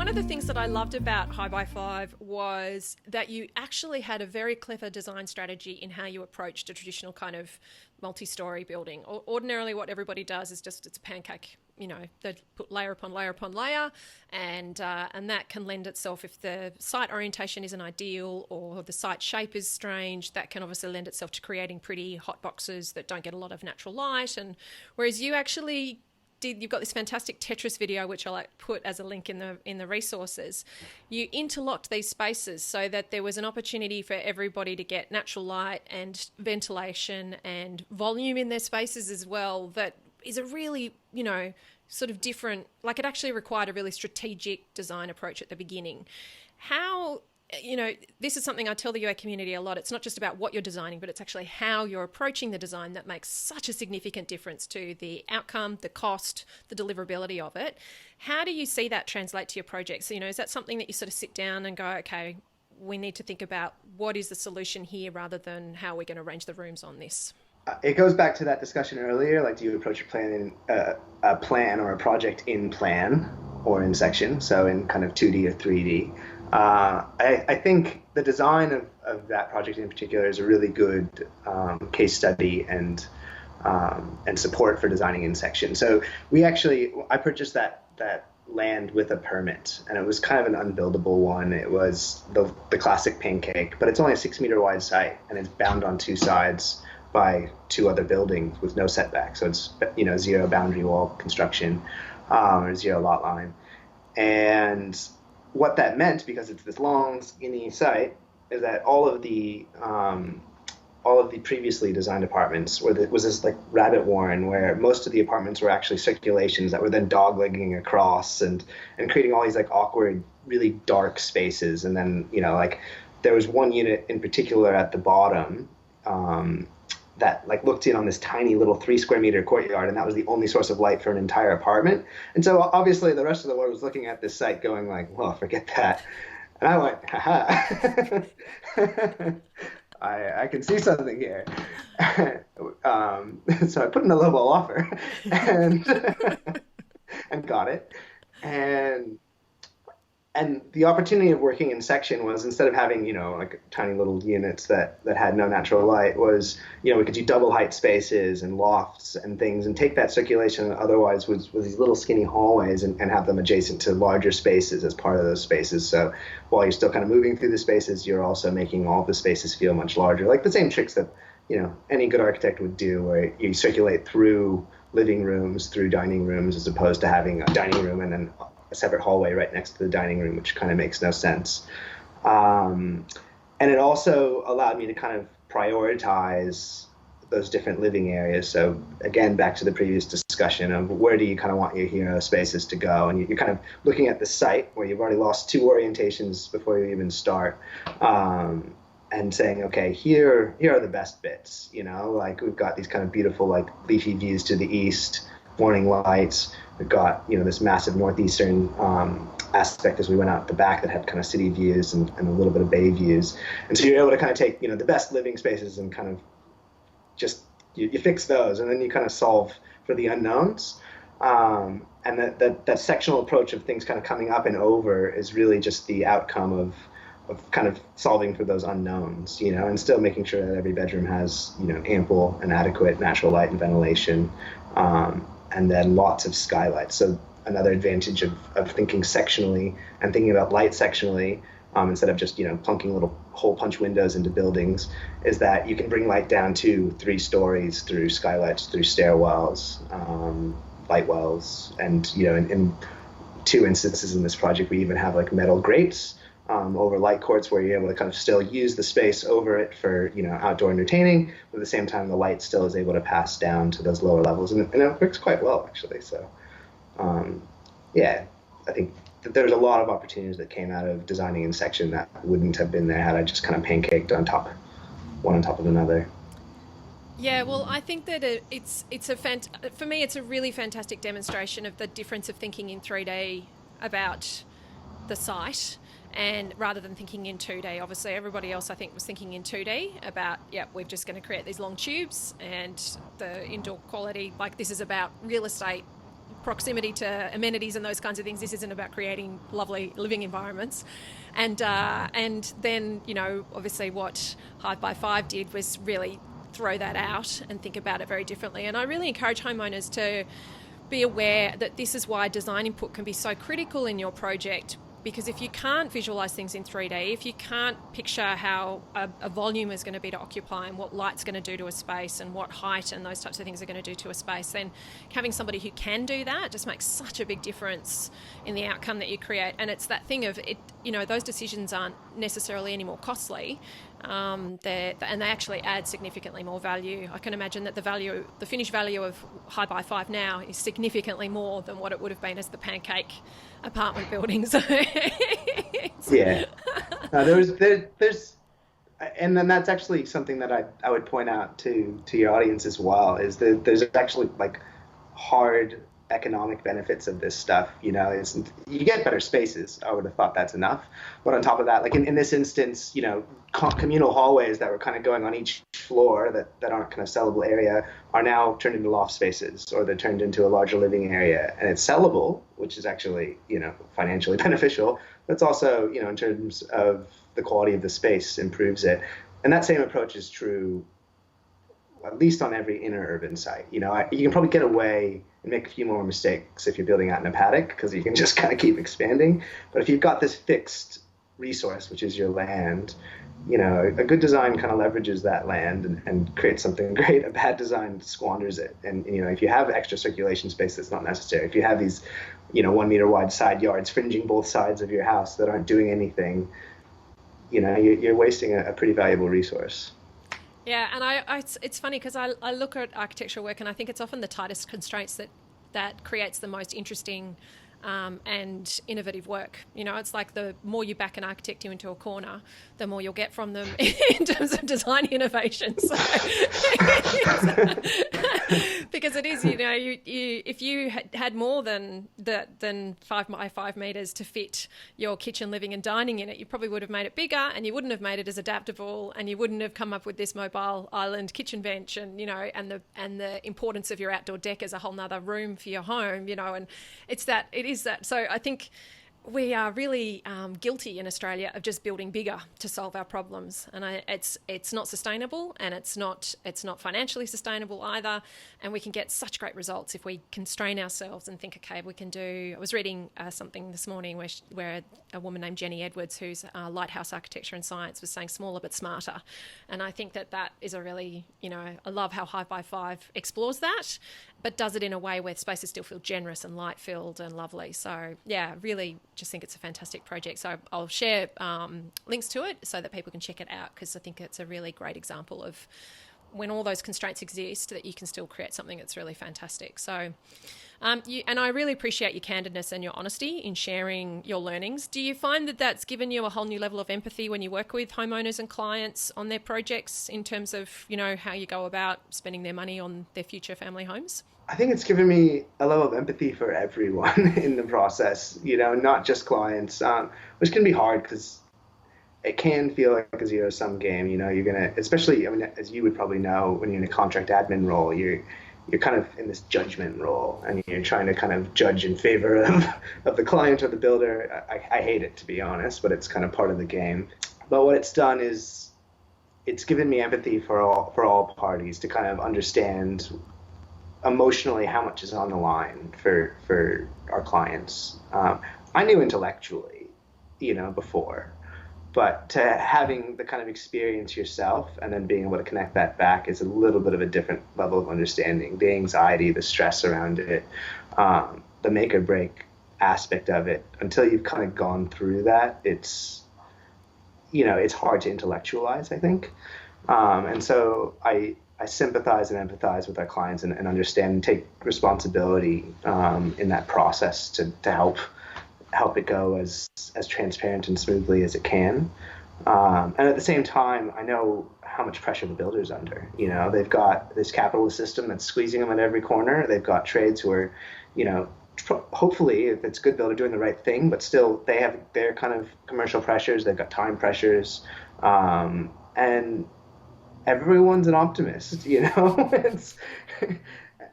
one of the things that I loved about h.i.v.e. was that you actually had a very clever design strategy in how you approached a traditional kind of multi-story building. Ordinarily, what everybody does is just it's a pancake. You know, they put layer upon layer upon layer, and that can lend itself, if the site orientation isn't ideal or the site shape is strange, that can obviously lend itself to creating pretty hot boxes that don't get a lot of natural light. And whereas you actually you've got this fantastic Tetris video, which I'll put as a link in the resources. You interlocked these spaces so that there was an opportunity for everybody to get natural light and ventilation and volume in their spaces as well. That is a really, sort of different, like it actually required a really strategic design approach at the beginning. How, this is something I tell the UA community a lot. It's not just about what you're designing, but it's actually how you're approaching the design that makes such a significant difference to the outcome, the cost, the deliverability of it. How do you see that translate to your projects? So, is that something that you sort of sit down and go, okay, we need to think about what is the solution here rather than how we're going to arrange the rooms on this? It goes back to that discussion earlier. Like, do you approach a plan or a project in plan or in section? So in kind of 2D or 3D. I think the design of that project in particular is a really good case study and support for designing in section. So I purchased that land with a permit, and it was kind of an unbuildable one. It was the classic pancake, but it's only a 6-meter wide site, and it's bound on two sides by two other buildings with no setback. So it's, zero boundary wall construction, or zero lot line. And what that meant, because it's this long, skinny site, is that all of the previously designed apartments was this like rabbit warren where most of the apartments were actually circulations that were then doglegging across and creating all these like awkward, really dark spaces. And then, there was one unit in particular at the bottom, that like looked in on this tiny little 3-square-meter courtyard, and that was the only source of light for an entire apartment. And so obviously the rest of the world was looking at this site going like, well, forget that. And I went, haha, I can see something here. So I put in a lowball offer and and got it. And the opportunity of working in section was, instead of having, like tiny little units that had no natural light, was, we could do double height spaces and lofts and things and take that circulation that otherwise was these little skinny hallways and have them adjacent to larger spaces as part of those spaces. So while you're still kind of moving through the spaces, you're also making all the spaces feel much larger. Like the same tricks that, any good architect would do, where you circulate through living rooms, through dining rooms, as opposed to having a dining room and then a separate hallway right next to the dining room, which kind of makes no sense. And it also allowed me to kind of prioritize those different living areas. So again, back to the previous discussion of where do you kind of want your hero spaces to go? And you're kind of looking at the site where you've already lost 2 orientations before you even start, and saying, okay, here are the best bits. Like we've got these kind of beautiful like leafy views to the east, morning lights. We've got, this massive northeastern aspect as we went out the back that had kind of city views and a little bit of bay views. And so you're able to kind of take, the best living spaces and kind of just, you fix those, and then you kind of solve for the unknowns. And that sectional approach of things kind of coming up and over is really just the outcome of kind of solving for those unknowns, and still making sure that every bedroom has, ample and adequate natural light and ventilation. And then lots of skylights. So another advantage of thinking sectionally and thinking about light sectionally, instead of just, plunking little hole punch windows into buildings, is that you can bring light down to 3 stories through skylights, through stairwells, light wells. And, in 2 instances in this project, we even have like metal grates over light courts where you're able to kind of still use the space over it for, outdoor entertaining, but at the same time the light still is able to pass down to those lower levels, and it works quite well actually. So I think that there's a lot of opportunities that came out of designing in section that wouldn't have been there had I just kind of pancaked one on top of another. Yeah, well, I think that for me it's a really fantastic demonstration of the difference of thinking in 3D about the site, and rather than thinking in 2D. Obviously everybody else I think was thinking in 2D about, we're just going to create these long tubes and the indoor quality, like this is about real estate proximity to amenities and those kinds of things. This isn't about creating lovely living environments. And then, obviously what h.i.v.e. did was really throw that out and think about it very differently. And I really encourage homeowners to be aware that this is why design input can be so critical in your project, because if you can't visualize things in 3D, if you can't picture how a volume is going to be to occupy and what light's going to do to a space and what height and those types of things are going to do to a space, then having somebody who can do that just makes such a big difference in the outcome that you create. And it's that thing of it, those decisions aren't necessarily any more costly, and they actually add significantly more value. I can imagine that the finished value of h.i.v.e. now is significantly more than what it would have been as the pancake apartment buildings. Yeah. No, there's, and then that's actually something that I would point out to your audience as well, is that there's actually like hard economic benefits of this stuff. You get better spaces. I would have thought that's enough. But on top of that, like in this instance, communal hallways that were kind of going on each floor that aren't kind of sellable area are now turned into loft spaces, or they're turned into a larger living area, and it's sellable, which is actually, financially beneficial. But it's also, in terms of the quality of the space, improves it. And that same approach is true, at least on every inner urban site. You can probably get away and make a few more mistakes if you're building out in a paddock, because you can just kind of keep expanding. But if you've got this fixed resource, which is your land, a good design kind of leverages that land and creates something great. A bad design squanders it. And, if you have extra circulation space that's not necessary, if you have these, 1 meter wide side yards fringing both sides of your house that aren't doing anything, you're wasting a pretty valuable resource. Yeah, and it's funny because I look at architectural work and I think it's often the tightest constraints that creates the most interesting and innovative work. It's like the more you back an architect into a corner, the more you'll get from them in terms of design innovation. So, because it is, if you had more than 5 by 5 meters to fit your kitchen, living and dining in it, you probably would have made it bigger, and you wouldn't have made it as adaptable, and you wouldn't have come up with this mobile island kitchen bench, and and the importance of your outdoor deck as a whole nother room for your home, and it is that. So I think we are really guilty in Australia of just building bigger to solve our problems, and it's not sustainable, and it's not financially sustainable either. And we can get such great results if we constrain ourselves and think, okay, we can do. I was reading something this morning where a woman named Jenny Edwards, who's Lighthouse Architecture and Science, was saying smaller but smarter, and I think that is a really, I love how h.i.v.e. explores that, but does it in a way where spaces still feel generous and light-filled and lovely. So yeah, really just think it's a fantastic project. So I'll share links to it so that people can check it out, because I think it's a really great example of when all those constraints exist, that you can still create something that's really fantastic. So, and I really appreciate your candidness and your honesty in sharing your learnings. Do you find that that's given you a whole new level of empathy when you work with homeowners and clients on their projects, in terms of, how you go about spending their money on their future family homes? I think it's given me a level of empathy for everyone in the process, not just clients, which can be hard because it can feel like a zero-sum game. You're going to, especially, as you would probably know, when you're in a contract admin role, you're kind of in this judgment role, and you're trying to kind of judge in favor of the client or the builder. I hate it, to be honest, but it's kind of part of the game. But what it's done is it's given me empathy for all parties to kind of understand emotionally how much is on the line for our clients. I knew intellectually, before, but having the kind of experience yourself and then being able to connect that back is a little bit of a different level of understanding. The anxiety, the stress around it, the make or break aspect of it, until you've kind of gone through that, it's hard to intellectualize, I think. And so I sympathize and empathize with our clients and understand and take responsibility in that process to help it go as transparent and smoothly as it can. And at the same time, I know how much pressure the builder's under. They've got this capitalist system that's squeezing them at every corner. They've got trades who are, hopefully, if it's good, they're doing the right thing, but still they have their kind of commercial pressures. They've got time pressures. And everyone's an optimist, I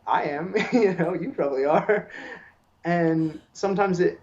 am, you probably are. And sometimes that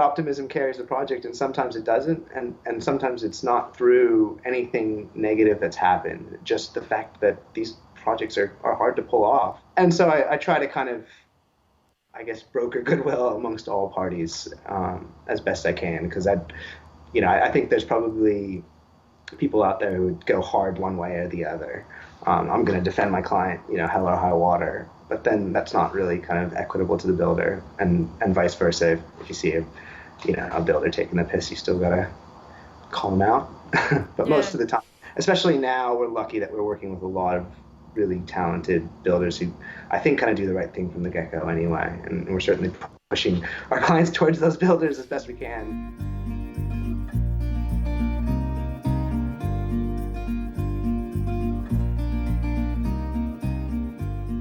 optimism carries the project, and sometimes it doesn't, and sometimes it's not through anything negative that's happened, just the fact that these projects are hard to pull off. And so I try to kind of, I guess, broker goodwill amongst all parties as best I can, because I think there's probably people out there who would go hard one way or the other. I'm going to defend my client, hell or high water. But then that's not really kind of equitable to the builder, and vice versa. If you see a builder taking the piss, you still got to call them out. But most of the time, especially now, we're lucky that we're working with a lot of really talented builders who I think kind of do the right thing from the get-go anyway. And we're certainly pushing our clients towards those builders as best we can.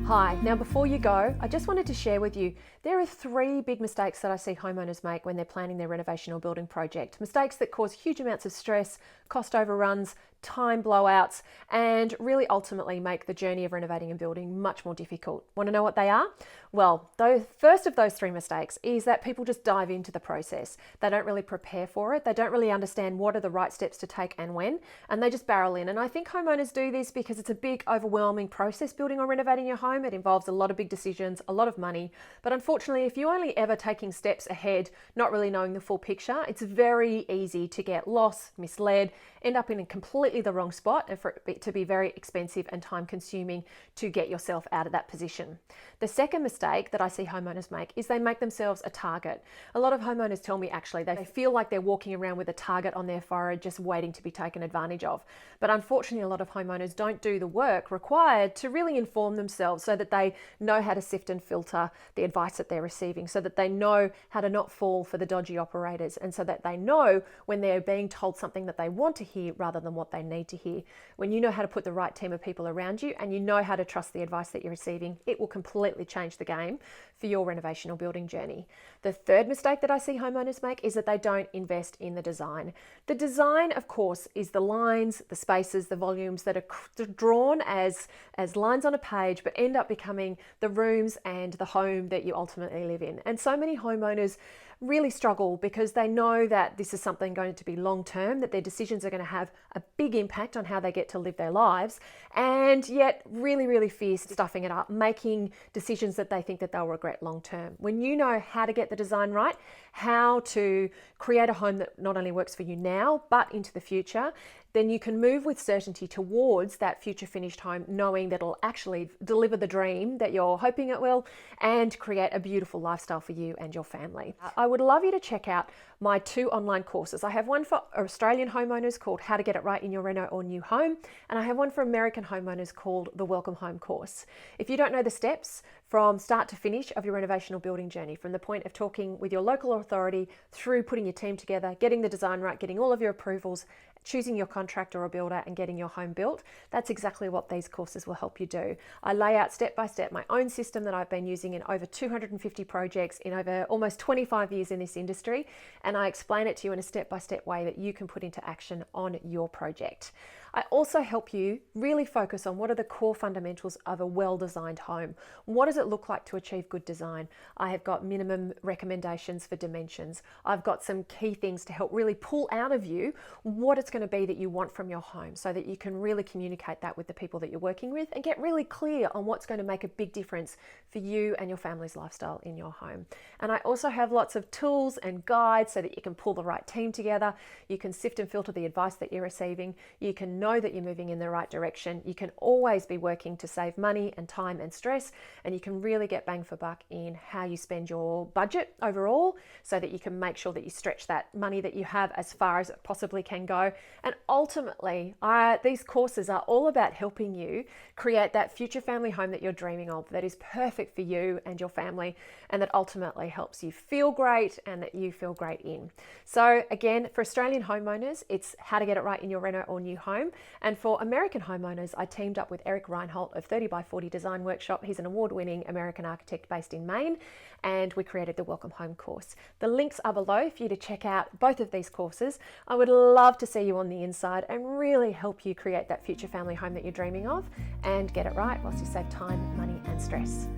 Hi, now before you go, I just wanted to share with you, there are 3 big mistakes that I see homeowners make when they're planning their renovation or building project. Mistakes that cause huge amounts of stress, cost overruns, time blowouts, and really ultimately make the journey of renovating and building much more difficult. Want to know what they are? Well, the first of those 3 mistakes is that people just dive into the process. They don't really prepare for it. They don't really understand what are the right steps to take and when, and they just barrel in. And I think homeowners do this because it's a big, overwhelming process building or renovating your home. It involves a lot of big decisions, a lot of money. But unfortunately, if you're only ever taking steps ahead, not really knowing the full picture, it's very easy to get lost, misled, end up in a completely the wrong spot, and for it to be very expensive and time consuming to get yourself out of that position. The second mistake that I see homeowners make is they make themselves a target. A lot of homeowners tell me actually they feel like they're walking around with a target on their forehead just waiting to be taken advantage of. But unfortunately, a lot of homeowners don't do the work required to really inform themselves so that they know how to sift and filter the advice that they're receiving, so that they know how to not fall for the dodgy operators, and so that they know when they're being told something that they want to hear rather than what they need to hear. When you know how to put the right team of people around you and you know how to trust the advice that you're receiving, it will completely change the game for your renovation or building journey. The third mistake that I see homeowners make is that they don't invest in the design. The design, of course, is the lines, the spaces, the volumes that are drawn as lines on a page, but end up becoming the rooms and the home that you ultimately live in. And so many homeowners really struggle because they know that this is something going to be long term, that their decisions are going to have a big impact on how they get to live their lives, and yet really fear stuffing it up, making decisions that they think that they'll regret long term. When you know how to get the design right, how to create a home that not only works for you now but into the future, then you can move with certainty towards that future finished home, knowing that it'll actually deliver the dream that you're hoping it will and create a beautiful lifestyle for you and your family. I would love you to check out my 2 online courses. I have one for Australian homeowners called How to Get It Right in Your Reno or New Home, and I have one for American homeowners called the Welcome Home course. If you don't know the steps from start to finish of your renovation or building journey, from the point of talking with your local authority through putting your team together, getting the design right, getting all of your approvals, choosing your contractor or builder and getting your home built, that's exactly what these courses will help you do. I lay out step by step my own system that I've been using in over 250 projects in over almost 25 years in this industry, and I explain it to you in a step-by-step way that you can put into action on your project. I also help you really focus on what are the core fundamentals of a well-designed home. What does it look like to achieve good design? I have got minimum recommendations for dimensions. I've got some key things to help really pull out of you what it's going to be that you want from your home, so that you can really communicate that with the people that you're working with and get really clear on what's going to make a big difference for you and your family's lifestyle in your home. And I also have lots of tools and guides so that you can pull the right team together. You can sift and filter the advice that you're receiving. You can know that you're moving in the right direction. You can always be working to save money and time and stress, and you can really get bang for buck in how you spend your budget overall, so that you can make sure that you stretch that money that you have as far as it possibly can go. And ultimately, these courses are all about helping you create that future family home that you're dreaming of, that is perfect for you and your family, and that ultimately helps you feel great and that you feel great in. So again, for Australian homeowners, it's How to Get It Right in Your Reno or New Home. And for American homeowners, I teamed up with Eric Reinholdt of 30x40 Design Workshop. He's an award-winning American architect based in Maine, and we created the Welcome Home course. The links are below for you to check out both of these courses. I would love to see you on the inside and really help you create that future family home that you're dreaming of and get it right whilst you save time, money, and stress.